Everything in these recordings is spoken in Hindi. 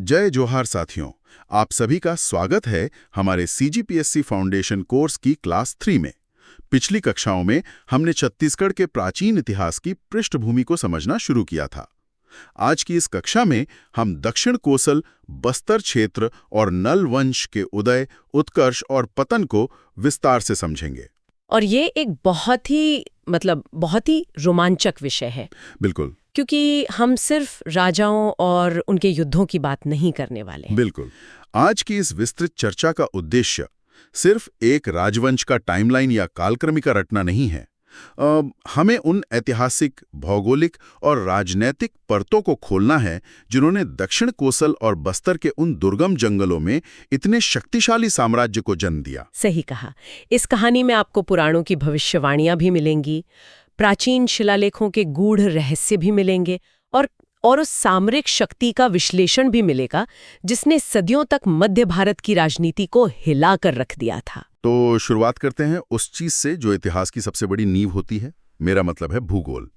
जय जोहार साथियों, आप सभी का स्वागत है हमारे सीजीपीएससी फाउंडेशन कोर्स की क्लास 3 में। पिछली कक्षाओं में हमने छत्तीसगढ़ के प्राचीन इतिहास की पृष्ठभूमि को समझना शुरू किया था। आज की इस कक्षा में हम दक्षिण कोसल, बस्तर क्षेत्र और नल वंश के उदय, उत्कर्ष और पतन को विस्तार से समझेंगे। और ये एक बहुत ही रोमांचक विषय है। बिल्कुल क्योंकि हम सिर्फ राजाओं और उनके युद्धों की बात नहीं करने वाले हैं। बिल्कुल। आज की इस विस्तृत चर्चा का उद्देश्य सिर्फ एक राजवंश का टाइमलाइन या कालक्रमिका रटना नहीं है। हमें उन ऐतिहासिक, भौगोलिक और राजनैतिक परतों को खोलना है जिन्होंने दक्षिण कोसल और बस्तर के उन दुर्गम जंगलों में इतने शक्तिशाली साम्राज्य को जन्म दिया। सही कहा। इस कहानी में आपको पुराणों की भविष्यवाणियां भी मिलेंगी, प्राचीन शिलालेखों के गूढ़ रहस्य भी मिलेंगे और उस सामरिक शक्ति का विश्लेषण भी मिलेगा जिसने सदियों तक मध्य भारत की राजनीति को हिला कर रख दिया था। तो शुरुआत करते हैं उस चीज से जो इतिहास की सबसे बड़ी नींव होती है। मेरा मतलब है भूगोल।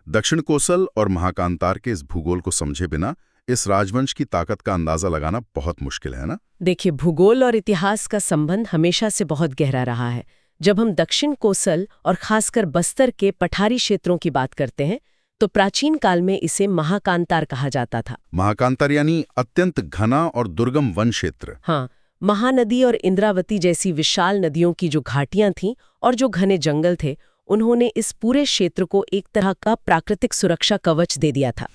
दक्षिण कोसल और महाकांतार के इस भूगोल को समझे बिना इस राजवंश की ताकत का अंदाजा लगाना बहुत मुश्किल है ना। देखिए, भूगोल और इतिहास का संबंध हमेशा से बहुत गहरा रहा है। जब हम दक्षिण कोसल और खासकर बस्तर के पठारी क्षेत्रों की बात करते हैं तो प्राचीन काल में इसे महाकांतार कहा जाता था। महाकांतार यानी अत्यंत घना और दुर्गम वन क्षेत्र। हाँ, महानदी और इंद्रावती जैसी विशाल नदियों की जो घाटियां थीं और जो घने जंगल थे, उन्होंने इस पूरे क्षेत्र को एक तरह का प्राकृतिक सुरक्षा कवच दे दिया था।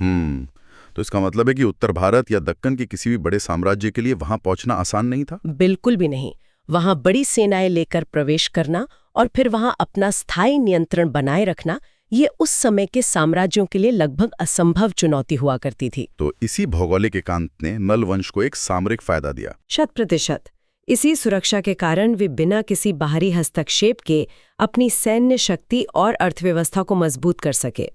तो इसका मतलब है कि उत्तर भारत या दक्कन के किसी भी बड़े साम्राज्य के लिए वहां पहुंचना आसान नहीं था। बिल्कुल भी नहीं। वहां बड़ी सेनाएं लेकर प्रवेश करना और फिर वहां अपना स्थायी नियंत्रण बनाए रखना, ये उस समय के साम्राज्यों के लिए लगभग असंभव चुनौती हुआ करती थी। तो इसी भौगोलिक एकांत ने नल वंश को एक सामरिक फायदा दिया। 100%। इसी सुरक्षा के कारण वे बिना किसी बाहरी हस्तक्षेप के अपनी सैन्य शक्ति और अर्थव्यवस्था को मजबूत कर सके।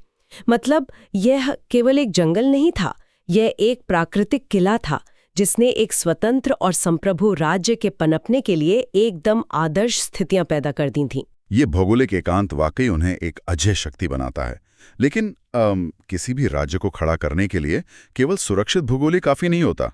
मतलब यह केवल एक जंगल नहीं था, यह एक प्राकृतिक किला था जिसने एक स्वतंत्र और संप्रभु राज्य के पनपने के लिए एकदम आदर्श स्थितियां पैदा कर दी थीं। ये भौगोलिक एकांत वाकई उन्हें एक अजय शक्ति बनाता है। लेकिन किसी भी राज्य को खड़ा करने के लिए केवल सुरक्षित भूगोल ही काफी नहीं होता।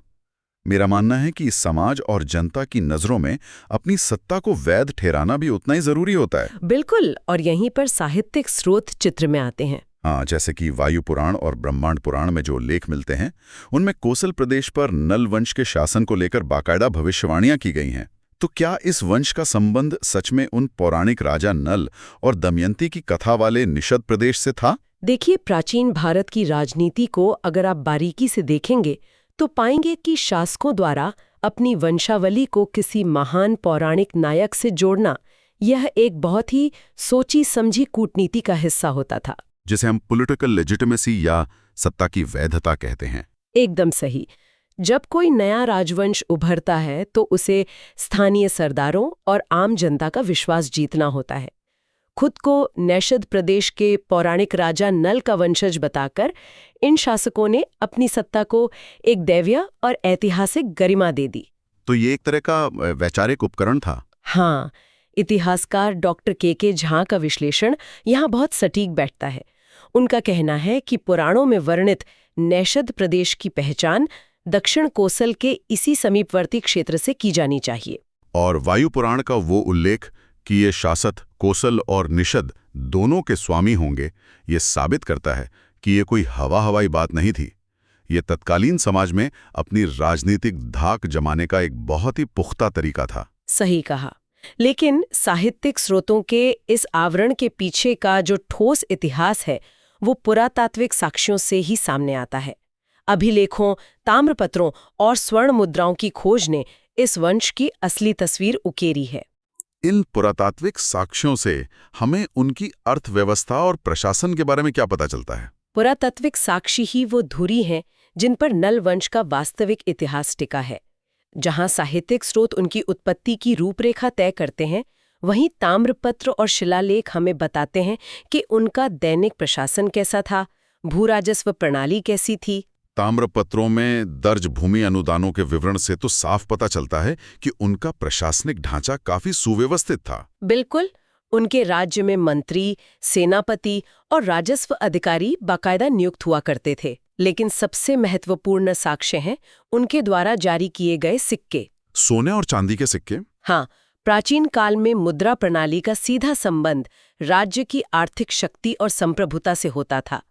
मेरा मानना है कि समाज और जनता की नजरों में अपनी सत्ता को वैध ठहराना भी उतना ही जरूरी होता है। बिल्कुल। और यहीं पर साहित्यिक स्रोत चित्र में आते हैं। हाँ, जैसे कि वायु पुराण और ब्रह्मांड पुराण में जो लेख मिलते हैं, उनमें कोसल प्रदेश पर नल वंश के शासन को लेकर बाकायदा भविष्यवाणियां की गई हैं। तो क्या इस वंश का संबंध सच में उन पौराणिक राजा नल और दमयंती की कथा वाले निषद प्रदेश से था? देखिए, प्राचीन भारत की राजनीति को अगर आप बारीकी से देखेंगे तो पाएंगे कि शासकों द्वारा अपनी वंशावली को किसी महान पौराणिक नायक से जोड़ना, यह एक बहुत ही सोची समझी कूटनीति का हिस्सा होता था, जिसे हम पॉलिटिकल लेजिटिमेसी या सत्ता की वैधता कहते हैं। एकदम सही। जब कोई नया राजवंश उभरता है तो उसे स्थानीय सरदारों और आम जनता का विश्वास जीतना होता है। खुद को नैषद प्रदेश के पौराणिक राजा नल का वंशज बताकर इन शासकों ने अपनी सत्ता को एक दैवीय और ऐतिहासिक गरिमा दे दी। तो ये एक तरह का वैचारिक उपकरण था। हाँ, इतिहासकार डॉक्टर के झा का विश्लेषण यहाँ बहुत सटीक बैठता है। उनका कहना है कि पुराणों में वर्णित नैषद प्रदेश की पहचान दक्षिण कोसल के इसी समीपवर्ती क्षेत्र से की जानी चाहिए। और वायु पुराण का वो उल्लेख कि ये शासक कोसल और निषद दोनों के स्वामी होंगे, ये साबित करता है कि ये कोई हवाई बात नहीं थी। ये तत्कालीन समाज में अपनी राजनीतिक धाक जमाने का एक बहुत ही पुख्ता तरीका था। सही कहा। लेकिन साहित्यिक स्रोतों के इस आवरण के पीछे का जो ठोस इतिहास है, वो पुरातात्विक साक्ष्यों से ही सामने आता है। अभिलेखों, ताम्रपत्रों और स्वर्ण मुद्राओं की खोज ने इस वंश की असली तस्वीर उकेरी है। इन पुरातात्विक साक्ष्यों से हमें उनकी अर्थव्यवस्था और प्रशासन के बारे में क्या पता चलता है? पुरातात्विक साक्षी ही वो धुरी हैं जिन पर नल वंश का वास्तविक इतिहास टिका है। जहां साहित्यिक स्रोत उनकी उत्पत्ति की रूपरेखा तय करते हैं, वहीं ताम्रपत्र और शिलालेख हमें बताते हैं कि उनका दैनिक प्रशासन कैसा था, भूराजस्व प्रणाली कैसी थी। ताम्रपत्रों में दर्ज भूमि अनुदानों के विवरण से तो साफ पता चलता है कि उनका प्रशासनिक ढांचा काफी सुव्यवस्थित था। बिल्कुल। उनके राज्य में मंत्री, सेनापति और राजस्व अधिकारी बाकायदा नियुक्त हुआ करते थे। लेकिन सबसे महत्वपूर्ण साक्ष्य हैं उनके द्वारा जारी किए गए सिक्के। सोने और चांदी के सिक्के? हाँ, प्राचीन काल में मुद्रा प्रणाली का सीधा संबंध राज्य की आर्थिक शक्ति और संप्रभुता से होता था।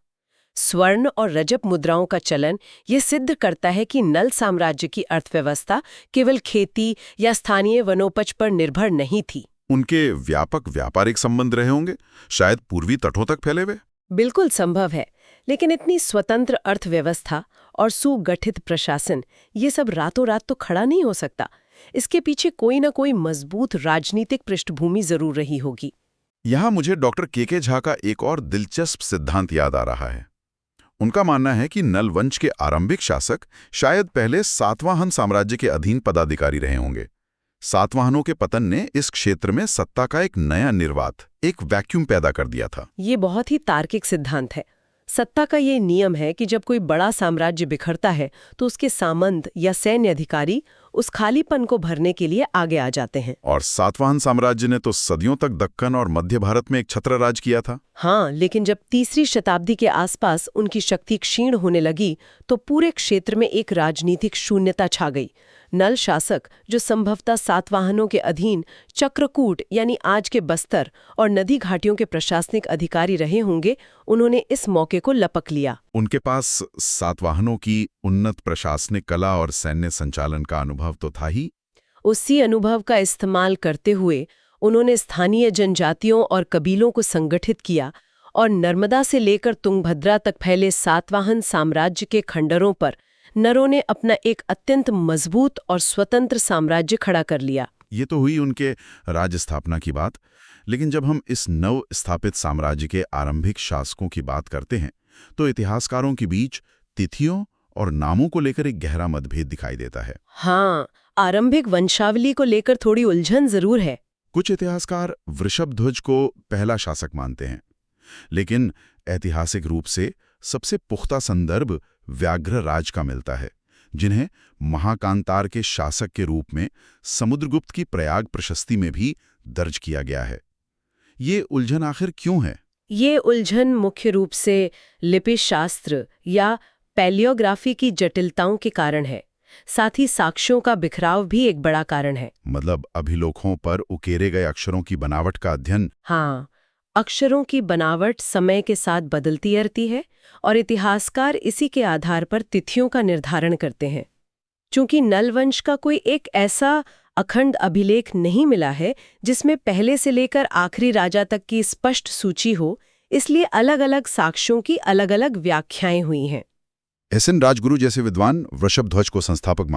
स्वर्ण और रजत मुद्राओं का चलन ये सिद्ध करता है कि नल साम्राज्य की अर्थव्यवस्था केवल खेती या स्थानीय वनोपज पर निर्भर नहीं थी। उनके व्यापक व्यापारिक संबंध रहे होंगे, शायद पूर्वी तटों तक फैले हुए। बिल्कुल संभव है, लेकिन इतनी स्वतंत्र अर्थव्यवस्था और सुगठित प्रशासन ये सब रातों रात तो खड़ा नहीं हो सकता। इसके पीछे कोई ना कोई मजबूत राजनीतिक पृष्ठभूमि जरूर रही होगी। यहाँ मुझे डॉक्टर के झा का एक और दिलचस्प सिद्धांत याद आ रहा है। उनका मानना है कि नल वंश के आरंभिक शासक शायद पहले सातवाहन साम्राज्य के अधीन पदाधिकारी रहे होंगे। सातवाहनों के पतन ने इस क्षेत्र में सत्ता का एक नया निर्वात, एक वैक्यूम पैदा कर दिया था। ये बहुत ही तार्किक सिद्धांत है। सत्ता का ये नियम है कि जब कोई बड़ा साम्राज्य बिखरता है तो उसके सामंत या सैन्य अधिकारी उस खालीपन को भरने के लिए आगे आ जाते हैं। और सातवाहन साम्राज्य ने तो सदियों तक दक्कन और मध्य भारत में एक छत्र राज किया था। हाँ, लेकिन जब तीसरी शताब्दी के आसपास उनकी शक्ति क्षीण होने लगी तो पूरे क्षेत्र में एक राजनीतिक शून्यता छा गई। नल शासक, जो संभवतः सातवाहनों के अधीन चक्रकूट यानी आज के बस्तर और नदी घाटियों के प्रशासनिक अधिकारी रहे होंगे, उन्होंने इस मौके को लपक लिया। उनके पास सातवाहनों की उन्नत प्रशासनिक कला और सैन्य संचालन का अनुभव तो था ही। उसी अनुभव का इस्तेमाल करते हुए उन्होंने स्थानीय जनजातियों और कबीलों को संगठित किया और नर्मदा से लेकर तुंगभद्रा तक फैले सातवाहन साम्राज्य के खंडरों पर नरों ने अपना एक अत्यंत मजबूत और स्वतंत्र साम्राज्य खड़ा कर लिया। ये तो हुई उनके राज्य स्थापना की बात, लेकिन जब हम इस नव स्थापित साम्राज्य के आरंभिक शासकों की बात करते हैं तो इतिहासकारों के बीच तिथियों और नामों को लेकर एक गहरा मतभेद दिखाई देता है। हाँ, आरंभिक वंशावली को लेकर थोड़ी उलझन जरूर है। कुछ इतिहासकार वृषभध्वज को पहला शासक मानते हैं, लेकिन ऐतिहासिक रूप से सबसे पुख्ता संदर्भ व्याघ्र राज का मिलता है, जिन्हें महाकांतार के शासक के रूप में समुद्रगुप्त की प्रयाग प्रशस्ति में भी दर्ज किया गया है। ये उलझन आखिर क्यों है? ये उलझन मुख्य रूप से लिपि शास्त्र या पैलियोग्राफी की जटिलताओं के कारण है। साथ ही साक्ष्यों का बिखराव भी एक बड़ा कारण है। मतलब अभिलेखों पर उकेरे गए अक्षरों की बनावट का अध्ययन। हाँ, अक्षरों की बनावट समय के साथ बदलती रहती है और इतिहासकार इसी के आधार पर तिथियों का निर्धारण करते हैं। चूंकि नलवंश का कोई एक ऐसा अखंड अभिलेख नहीं मिला है जिसमें पहले से लेकर आखिरी राजा तक की स्पष्ट सूची हो, इसलिए अलग-अलग साक्ष्यों की अलग-अलग व्याख्याएं हुई हैं। एस.एन. राजगुरु जैसे विद्वान वृषभध्वज को संस्थापक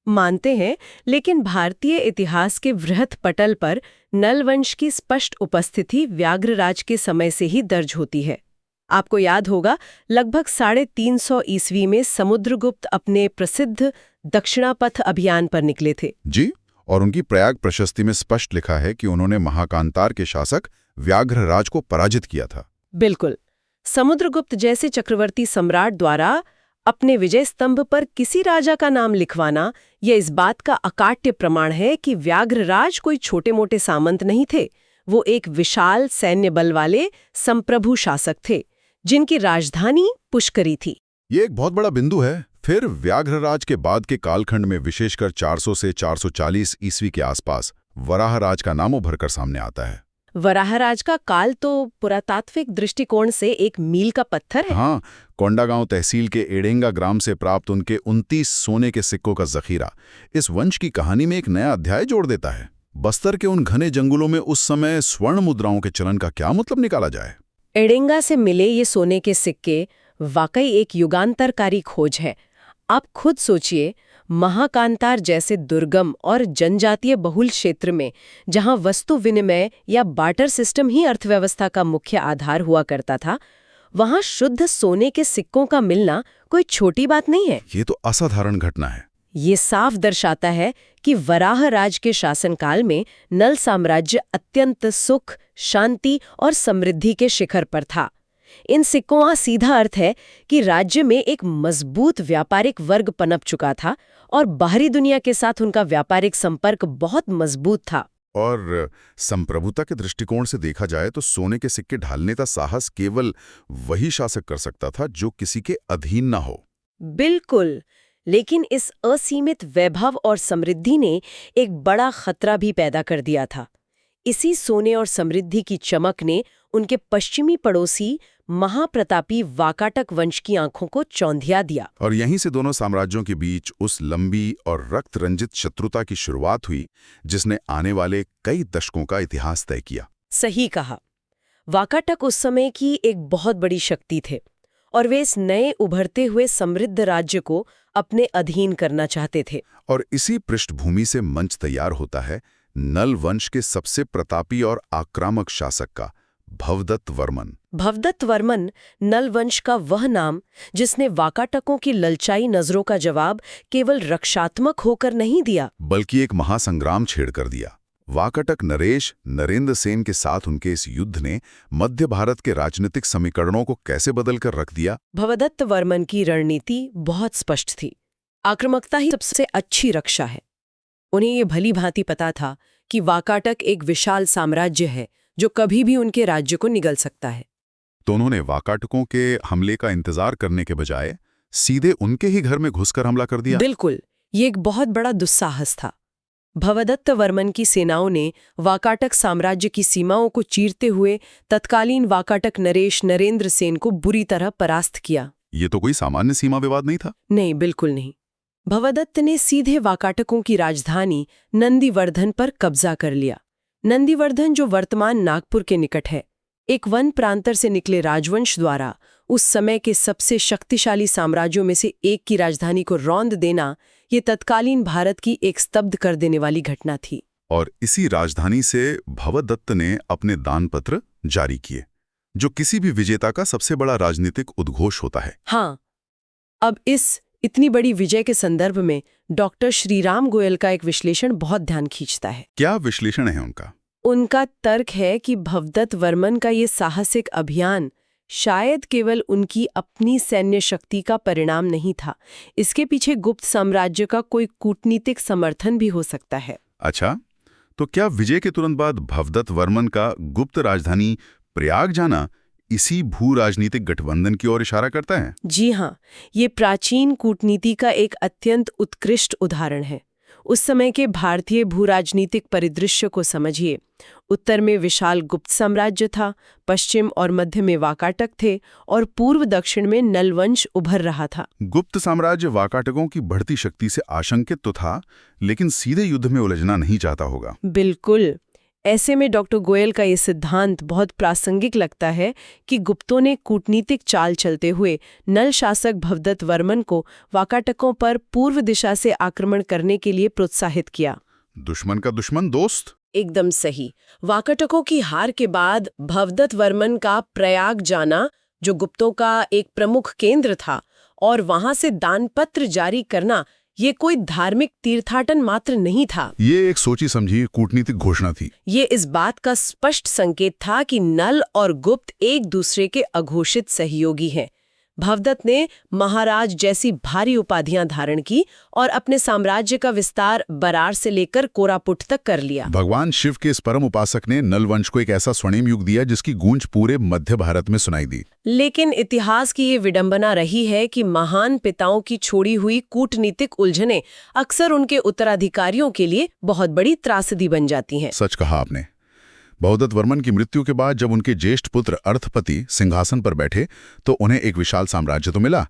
मानते हैं, लेकिन भारतीय इतिहास के वृहत पटल पर नलवंश की स्पष्ट उपस्थिति व्याघ्रराज के समय से ही दर्ज होती है। आपको याद होगा, लगभग 350 ईस्वी में समुद्रगुप्त अपने प्रसिद्ध दक्षिणापथ अभियान पर निकले थे। जी, और उनकी प्रयाग प्रशस्ति में स्पष्ट लिखा है कि उन्होंने महाकांतार के शासक व्याघ्रराज को पराजित किया था। बिल्कुल। समुद्रगुप्त जैसे चक्रवर्ती सम्राट द्वारा अपने विजय स्तंभ पर किसी राजा का नाम लिखवाना यह इस बात का अकाट्य प्रमाण है कि व्याघ्रराज कोई छोटे-मोटे सामंत नहीं थे। वो एक विशाल सैन्य बल वाले संप्रभु शासक थे, जिनकी राजधानी पुष्करी थी। ये एक बहुत बड़ा बिंदु है। फिर व्याघ्रराज के बाद के कालखंड में विशेषकर 400 से 440 ईस्वी के आसपास वराहराज का नाम उभर कर सामने आता है। वराहराज का काल तो पुरातात्विक दृष्टिकोण से एक मील का पत्थर है। हाँ, कोंडागांव तहसील के एडेंगा ग्राम से प्राप्त उनके 29 सोने के सिक्कों का जखीरा इस वंश की कहानी में एक नया अध्याय जोड़ देता है। बस्तर के उन घने जंगलों में उस समय स्वर्ण मुद्राओं के चलन का क्या मतलब निकाला जाए? एडेंगा से मिले ये सोने के सिक्के वाकई एक युगांतरकारी खोज है। आप खुद सोचिए, महाकांतार जैसे दुर्गम और जनजातीय बहुल क्षेत्र में, जहां वस्तु विनिमय या बार्टर सिस्टम ही अर्थव्यवस्था का मुख्य आधार हुआ करता था, वहां शुद्ध सोने के सिक्कों का मिलना कोई छोटी बात नहीं है। ये तो असाधारण घटना है। ये साफ दर्शाता है कि वराहराज के शासनकाल में नल साम्राज्य अत्यंत सुख, शांति और समृद्धि के शिखर पर था। इन सिक्कों का सीधा अर्थ है कि राज्य में एक मजबूत व्यापारिक वर्ग पनप चुका था और बाहरी दुनिया के साथ उनका व्यापारिक संपर्क बहुत मजबूत था। और संप्रभुता के दृष्टिकोण से देखा जाए तो सोने के सिक्के ढालने का साहस केवल वही शासक कर सकता था जो किसी के अधीन ना हो। बिल्कुल, लेकिन इस असीमित वैभव और समृद्धि ने एक बड़ा खतरा भी पैदा कर दिया था। इसी सोने और समृद्धि की चमक ने उनके पश्चिमी पड़ोसी महाप्रतापी वाकाटक वंश की आंखों को चौंधिया दिया। और यहीं से दोनों साम्राज्यों के बीच उस लंबी और रक्त रंजित शत्रुता की शुरुआत हुई जिसने आने वाले कई दशकों का इतिहास तय किया। सही कहा। वाकाटक उस समय की एक बहुत बड़ी शक्ति थे और वे इस नए उभरते हुए समृद्ध राज्य को अपने अधीन करना चाहते थे। और इसी पृष्ठभूमि से मंच तैयार होता है नल वंश के सबसे प्रतापी और आक्रामक शासक का, भवदत्त वर्मन। भवदत्त वर्मन नल वंश का वह नाम जिसने वाकाटकों की ललचाई नजरों का जवाब केवल रक्षात्मक होकर नहीं दिया, बल्कि एक महासंग्राम छेड़कर दिया। वाकाटक नरेश नरेंद्र सेन के साथ उनके इस युद्ध ने मध्य भारत के राजनीतिक समीकरणों को कैसे बदलकर रख दिया। भवदत्त वर्मन की रणनीति बहुत स्पष्ट थी। आक्रामकता ही सबसे अच्छी रक्षा है। उन्हें ये भली भांति पता था कि वाकाटक एक विशाल साम्राज्य है जो कभी भी उनके राज्य को निगल सकता है। तो उन्होंने वाकाटकों के हमले का इंतजार करने के बजाय सीधे उनके ही घर में घुसकर हमला कर दिया। बिल्कुल, ये एक बहुत बड़ा दुस्साहस था। भवदत्त वर्मन की सेनाओं ने वाकाटक साम्राज्य की सीमाओं को चीरते हुए तत्कालीन वाकाटक नरेश नरेंद्र सेन को बुरी तरह परास्त किया। ये तो कोई सामान्य सीमा विवाद नहीं था। नहीं, बिल्कुल नहीं। भवदत्त ने सीधे वाकाटकों की राजधानी नंदीवर्धन पर कब्जा कर लिया। नंदीवर्धन, जो वर्तमान नागपुर के निकट है, एक वन प्रांतर से निकले राजवंश द्वारा उस समय के सबसे शक्तिशाली साम्राज्यों में से एक की राजधानी को रौंद देना, ये तत्कालीन भारत की एक स्तब्ध कर देने वाली घटना थी। और इसी राजधानी से भवदत्त ने अपने दानपत्र जारी किए, जो किसी भी विजेता का सबसे बड़ा राजनीतिक उद्घोष होता है। हाँ, अब इस इतनी बड़ी विजय के संदर्भ में डॉक्टर श्रीराम गोयल का एक विश्लेषण बहुत ध्यान खींचता है। क्या विश्लेषण है उनका? उनका तर्क है कि भवदत्त वर्मन का ये साहसिक अभियान शायद केवल उनकी अपनी सैन्य शक्ति का परिणाम नहीं था। इसके पीछे गुप्त साम्राज्य का कोई कूटनीतिक समर्थन भी हो सकता है। अच्छा, तो क्या विजय के तुरंत बाद भवदत्त वर्मन का गुप्त राजधानी प्रयाग जाना इसी भू राजनीतिक गठबंधन की ओर इशारा करता है? जी हाँ, ये प्राचीन कूटनीति का एक अत्यंत उत्कृष्ट उदाहरण है। उस समय के भारतीय भू राजनीतिक परिदृश्य को समझिए। उत्तर में विशाल गुप्त साम्राज्य था, पश्चिम और मध्य में वाकाटक थे और पूर्व दक्षिण में नलवंश उभर रहा था। गुप्त साम्राज्य वाकाटकों की बढ़ती शक्ति से आशंकित तो था, लेकिन सीधे युद्ध में उलझना नहीं चाहता होगा। बिल्कुल। ऐसे में डॉक्टर गोयल का ये सिद्धांत बहुत प्रासंगिक लगता है कि गुप्तों ने कूटनीतिक चाल चलते हुए नल शासक भवदत्त वर्मन को वाकाटकों पर पूर्व दिशा से आक्रमण करने के लिए प्रोत्साहित किया। दुश्मन का दुश्मन दोस्त। एकदम सही। वाकाटकों की हार के बाद भवदत्त वर्मन का प्रयाग जाना, जो गुप्तों का एक प्रमुख केंद्र था, और वहां से दानपत्र जारी करना, ये कोई धार्मिक तीर्थाटन मात्र नहीं था। ये एक सोची समझी कूटनीतिक घोषणा थी। ये इस बात का स्पष्ट संकेत था कि नल और गुप्त एक दूसरे के अघोषित सहयोगी हैं। भवदत्त ने महाराज जैसी भारी उपाधियां धारण की और अपने साम्राज्य का विस्तार बरार से लेकर कोरापुट तक कर लिया। भगवान शिव के इस परम उपासक ने नलवंश को एक ऐसा स्वर्णिम युग दिया जिसकी गूंज पूरे मध्य भारत में सुनाई दी। लेकिन इतिहास की ये विडंबना रही है कि महान पिताओं की छोड़ी हुई कूटनीतिक उलझनें अक्सर उनके उत्तराधिकारियों के लिए बहुत बड़ी त्रासदी बन जाती हैं। सच कहा आपने। भवदत्त वर्मन की मृत्यु के बाद जब उनके ज्येष्ठ पुत्र अर्थपति सिंहासन पर बैठे तो उन्हें एक विशाल साम्राज्य तो मिला,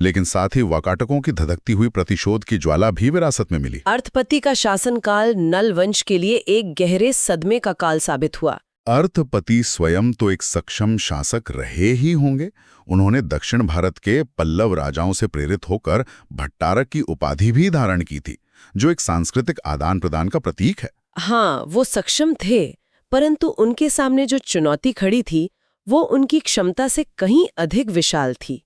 लेकिन साथ ही वाकाटकों की धधकती हुई प्रतिशोध की ज्वाला भी विरासत में मिली। अर्थपति का शासनकाल नल वंश के लिए एक गहरे सदमे का काल साबित हुआ। अर्थपति स्वयं तो एक सक्षम शासक रहे ही होंगे। उन्होंने दक्षिण भारत के पल्लव राजाओं से प्रेरित होकर भट्टारक की उपाधि भी धारण की थी, जो एक सांस्कृतिक आदान प्रदान का प्रतीक है। हाँ, वो सक्षम थे, परंतु उनके सामने जो चुनौती खड़ी थी वो उनकी क्षमता से कहीं अधिक विशाल थी।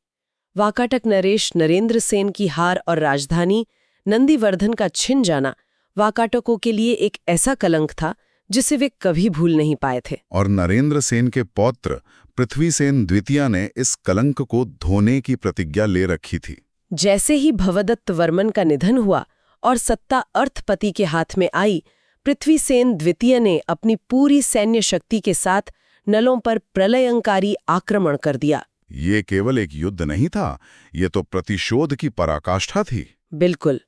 वाकाटक नरेश नरेंद्र सेन की हार और राजधानी नंदीवर्धन का छिन जाना वाकाटकों के लिए एक ऐसा कलंक था जिसे वे कभी भूल नहीं पाए थे। और नरेंद्र सेन के पौत्र पृथ्वीसेन द्वितीय ने इस कलंक को धोने की प्रतिज्ञा ले रखी थी। जैसे ही भवदत्त वर्मन का निधन हुआ और सत्ता अर्थपति के हाथ में आई, पृथ्वीसेन द्वितीय ने अपनी पूरी सैन्य शक्ति के साथ नलों पर प्रलयंकारी आक्रमण कर दिया। ये केवल एक युद्ध नहीं था, ये तो प्रतिशोध की पराकाष्ठा थी। बिल्कुल।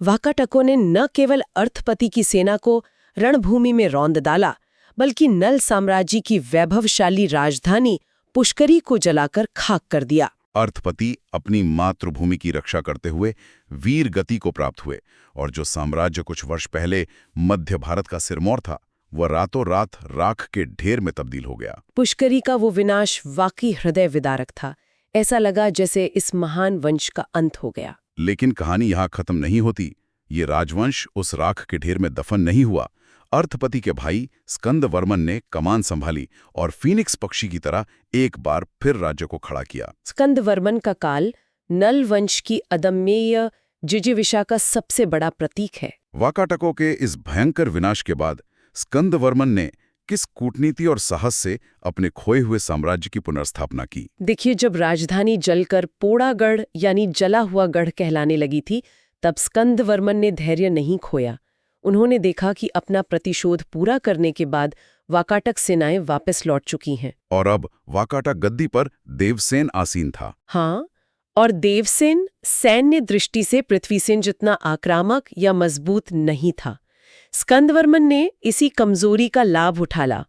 वाकाटकों ने न केवल अर्थपति की सेना को रणभूमि में रौंद डाला, बल्कि नल साम्राज्य की वैभवशाली राजधानी पुष्करी को जलाकर खाक कर दिया। अर्थपति अपनी मातृभूमि की रक्षा करते हुए वीर गति को प्राप्त हुए, और जो साम्राज्य कुछ वर्ष पहले मध्य भारत का सिरमौर था, वह रातों रात राख के ढेर में तब्दील हो गया। पुष्करी का वो विनाश वाकई हृदय विदारक था। ऐसा लगा जैसे इस महान वंश का अंत हो गया। लेकिन कहानी यहाँ खत्म नहीं होती। ये राजवंश उस राख के ढेर में दफन नहीं हुआ। अर्थपति के भाई स्कंदवर्मन ने कमान संभाली और फीनिक्स पक्षी की तरह एक बार फिर राज्य को खड़ा किया। स्कंदवर्मन का काल नल वंश की अदम्य जिजीविषा का सबसे बड़ा प्रतीक है। वाकाटकों के इस भयंकर विनाश के बाद स्कंदवर्मन ने किस कूटनीति और साहस से अपने खोए हुए साम्राज्य की पुनर्स्थापना की। देखिए, जब राजधानी जलकर पोड़ागढ़ यानी जला हुआ गढ़ कहलाने लगी थी, तब स्कंदवर्मन ने धैर्य नहीं खोया। उन्होंने देखा कि अपना प्रतिशोध पूरा करने के बाद वाकाटक सेनाएं वापस लौट चुकी हैं। और अब वाकाटक गद्दी पर देवसेन आसीन था। हाँ, और देवसेन सैन्य दृष्टि से पृथ्वीसेन जितना आक्रामक या मजबूत नहीं था। स्कंदवर्मन ने इसी कमजोरी का लाभ उठाला।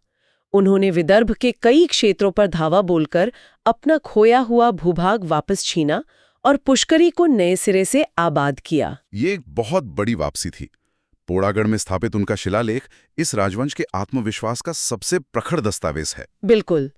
उन्होंने विदर्भ के कई क्षेत्रों पर धावा बोलकर अपना खोया हुआ भूभाग वापस छीना और पुष्करी को नए सिरे से आबाद किया। ये एक बहुत बड़ी वापसी थी। पोड़ागढ़ में स्थापित उनका शिलालेख इस राजवंश के आत्मविश्वास का सबसे प्रखर दस्तावेज है। बिल्कुल।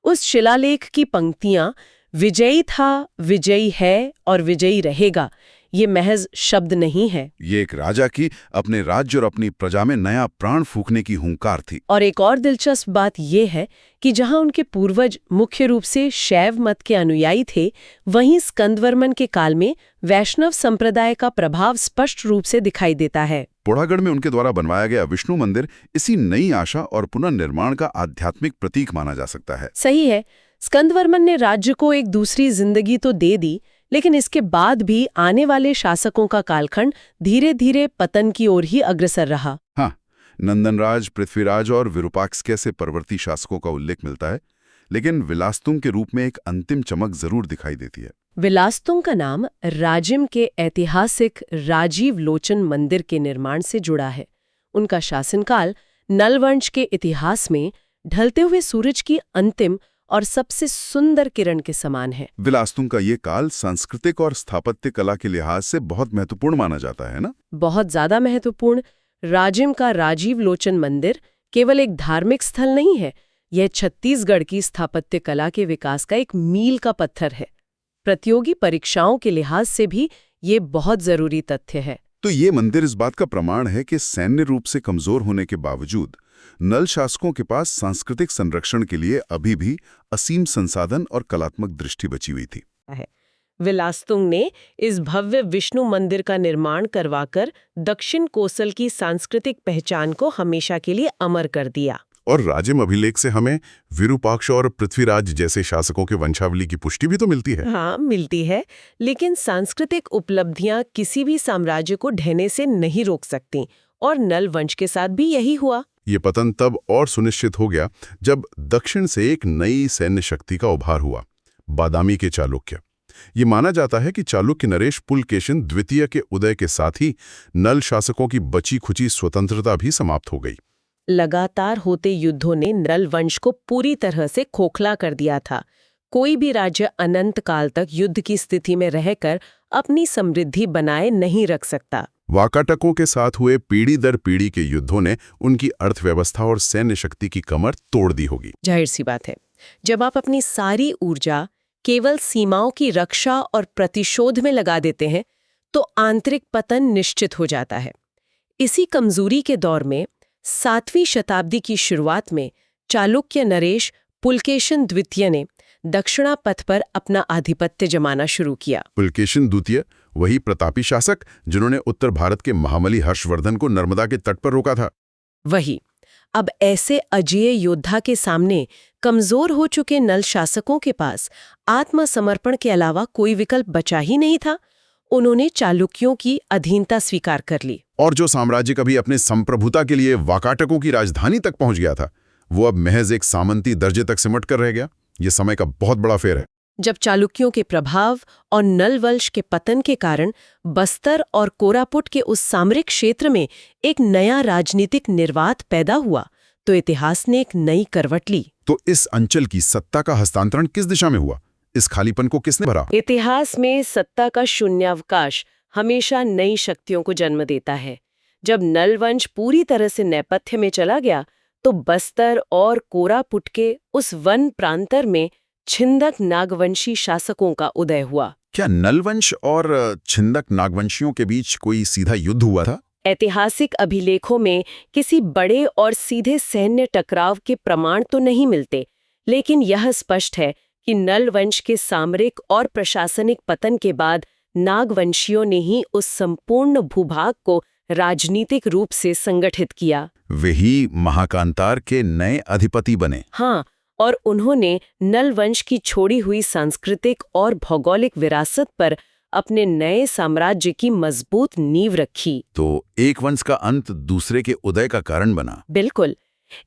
उस शिलालेख की पंक्तियां विजयी था, विजयी है और विजयी रहेगा, ये महज शब्द नहीं है। ये एक राजा की अपने राज्य और अपनी प्रजा में नया प्राण फूंकने की हुंकार थी। और एक और दिलचस्प बात यह है कि जहां उनके पूर्वज मुख्य रूप से शैव मत के अनुयायी थे, वहीं स्कंदवर्मन के काल में वैष्णव संप्रदाय का प्रभाव स्पष्ट रूप से दिखाई देता है। पोड़ागढ़ में उनके द्वारा बनवाया गया विष्णु मंदिर इसी नई आशा और पुनर्निर्माण का आध्यात्मिक प्रतीक माना जा सकता है। सही है। स्कंदवर्मन ने राज्य को एक दूसरी जिंदगी तो दे दी, लेकिन इसके बाद भी आने वाले शासकों का कालखंड धीरे धीरे पतन की ओर ही अग्रसर रहा। हाँ, नंदनराज, पृथ्वीराज और विरूपाक्ष जैसे परवर्ती शासकों का उल्लेख मिलता है, लेकिन विलास्तुंग के रूप में एक अंतिम चमक जरूर दिखाई देती है। विलास्तुंग का नाम राजिम के ऐतिहासिक राजीव लोचन मंदिर के निर्माण से जुड़ा है। उनका शासनकाल नलवंश के इतिहास में ढलते हुए सूरज की अंतिम और सबसे सुंदर किरण के समान है। विलास्तुंग का ये काल सांस्कृतिक और स्थापत्य कला के लिहाज से बहुत महत्वपूर्ण माना जाता है ना? बहुत ज्यादा महत्वपूर्ण। राजिम का राजीव लोचन मंदिर केवल एक धार्मिक स्थल नहीं है, यह छत्तीसगढ़ की स्थापत्य कला के विकास का एक मील का पत्थर है। प्रतियोगी परीक्षाओं के लिहाज से भी ये बहुत जरूरी तथ्य है। तो ये मंदिर इस बात का प्रमाण है कि सैन्य रूप से कमजोर होने के बावजूद नल शासकों के पास सांस्कृतिक संरक्षण के लिए अभी भी असीम संसाधन और कलात्मक दृष्टि बची हुई थी। विलास्तुंग ने इस भव्य विष्णु मंदिर का निर्माण करवाकर दक्षिण कोसल की सांस्कृतिक पहचान को हमेशा के लिए अमर कर दिया। और राजिम अभिलेख से हमें विरूपाक्ष और पृथ्वीराज जैसे शासकों के वंशावली की पुष्टि भी तो मिलती है। हाँ, मिलती है, लेकिन सांस्कृतिक उपलब्धियां किसी भी साम्राज्य को ढहने से नहीं रोक सकती, और नल वंश के साथ भी यही हुआ। ये पतन तब और सुनिश्चित हो गया जब दक्षिण से एक नई सैन्य शक्ति का उभार हुआ, बादामी के चालुक्य। ये माना जाता है कि चालुक्य नरेश पुलकेशिन द्वितीय के उदय के साथ ही नल शासकों की बची खुची स्वतंत्रता भी समाप्त हो गई। लगातार होते युद्धों ने नल वंश को पूरी तरह से खोखला कर दिया था। कोई भी राज्य अनंत काल तक युद्ध की स्थिति में रहकर अपनी समृद्धि बनाए नहीं रख सकता। वाकाटकों के साथ हुए पीढ़ी दर पीढ़ी के युद्धों ने उनकी अर्थव्यवस्था और सैन्य शक्ति की कमर तोड़ दी होगी। जाहिर सी बात है, जब आप अपनी सारी ऊर्जा केवल सीमाओं की रक्षा और प्रतिशोध में लगा देते हैं, तो आंतरिक पतन निश्चित हो जाता है। इसी कमजोरी के दौर में 7वीं शताब्दी की शुरुआत में चालुक्य नरेश पुलकेशिन द्वितीय ने दक्षिणापथ पर अपना आधिपत्य जमाना शुरू किया। पुलकेशिन द्वितीय वही प्रतापी शासक जिन्होंने उत्तर भारत के महामली हर्षवर्धन को नर्मदा के तट पर रोका था। वही। अब ऐसे अजेय योद्धा के सामने कमजोर हो चुके नल शासकों के पास आत्मसमर्पण के अलावा कोई विकल्प बचा ही नहीं था। उन्होंने चालुक्यों की अधीनता स्वीकार कर ली। और जो साम्राज्य कभी अपने संप्रभुता के लिए वाकाटकों की राजधानी तक पहुंच गया था, वो अब महज एक सामंती दर्जे तक सिमट कर रह गया। ये समय का बहुत बड़ा फेर है। जब चालुक्यों के प्रभाव और नल वंश के पतन के कारण बस्तर और कोरापुट के उस सामरिक क्षेत्र में एक नया राजनीतिक निर्वात पैदा हुआ, तो इतिहास ने एक नई करवट ली। तो इस अंचल की सत्ता का हस्तांतरण किस दिशा में हुआ? इस खालीपन को किसने भरा? इतिहास में सत्ता का शून्यावकाश हमेशा नई शक्तियों को जन्म देता है। जब नल वंश पूरी तरह से नेपथ्य में चला गया, तो बस्तर और कोरापुट के उस वन प्रांतर में छिंदक नागवंशी शासकों का उदय हुआ। क्या नलवंश और छिंदक नागवंशियों के बीच कोई सीधा युद्ध हुआ था? ऐतिहासिक अभिलेखों में किसी बड़े और सीधे सैन्य टकराव के प्रमाण तो नहीं मिलते, लेकिन यह स्पष्ट है कि नल वंश के सामरिक और प्रशासनिक पतन के बाद नागवंशियों ने ही उस संपूर्ण भूभाग को राजनीतिक रूप से संगठित किया। वही महाकांतार के नए अधिपति बने। हाँ, और उन्होंने नल वंश की छोड़ी हुई सांस्कृतिक और भौगोलिक विरासत पर अपने नए साम्राज्य की मजबूत नींव रखी। तो एक वंश का अंत दूसरे के उदय का कारण बना। बिल्कुल।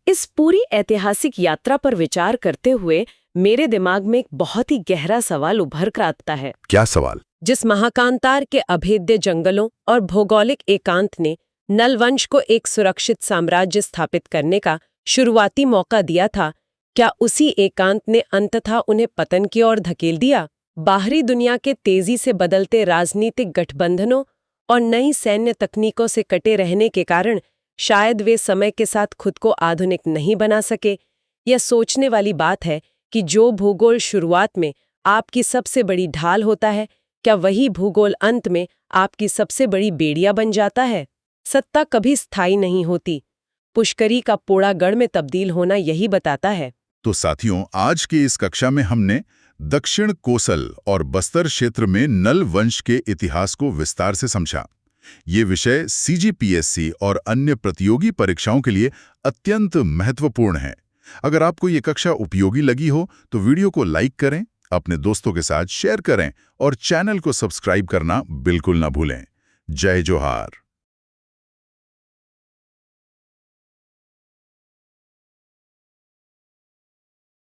इस पूरी ऐतिहासिक यात्रा पर विचार करते हुए मेरे दिमाग में एक बहुत ही गहरा सवाल उभर कर आता है। क्या सवाल? जिस महाकांतार के अभेद्य जंगलों और भौगोलिक एकांत ने नल वंश को एक सुरक्षित साम्राज्य स्थापित करने का शुरुआती मौका दिया था, क्या उसी एकांत ने अंततः उन्हें पतन की ओर धकेल दिया? बाहरी दुनिया के तेजी से बदलते राजनीतिक गठबंधनों और नई सैन्य तकनीकों से कटे रहने के कारण शायद वे समय के साथ खुद को आधुनिक नहीं बना सके। यह सोचने वाली बात है कि जो भूगोल शुरुआत में आपकी सबसे बड़ी ढाल होता है, क्या वही भूगोल अंत में आपकी सबसे बड़ी बेड़िया बन जाता है? सत्ता कभी स्थायी नहीं होती। पुष्करी का पोड़ा गढ़ में तब्दील होना यही बताता है। तो साथियों, आज की इस कक्षा में हमने दक्षिण कोसल और बस्तर क्षेत्र में नल वंश के इतिहास को विस्तार से समझा। ये विषय सीजीपीएससी और अन्य प्रतियोगी परीक्षाओं के लिए अत्यंत महत्वपूर्ण है। अगर आपको ये कक्षा उपयोगी लगी हो तो वीडियो को लाइक करें, अपने दोस्तों के साथ शेयर करें और चैनल को सब्सक्राइब करना बिल्कुल ना भूलें। जय जोहार।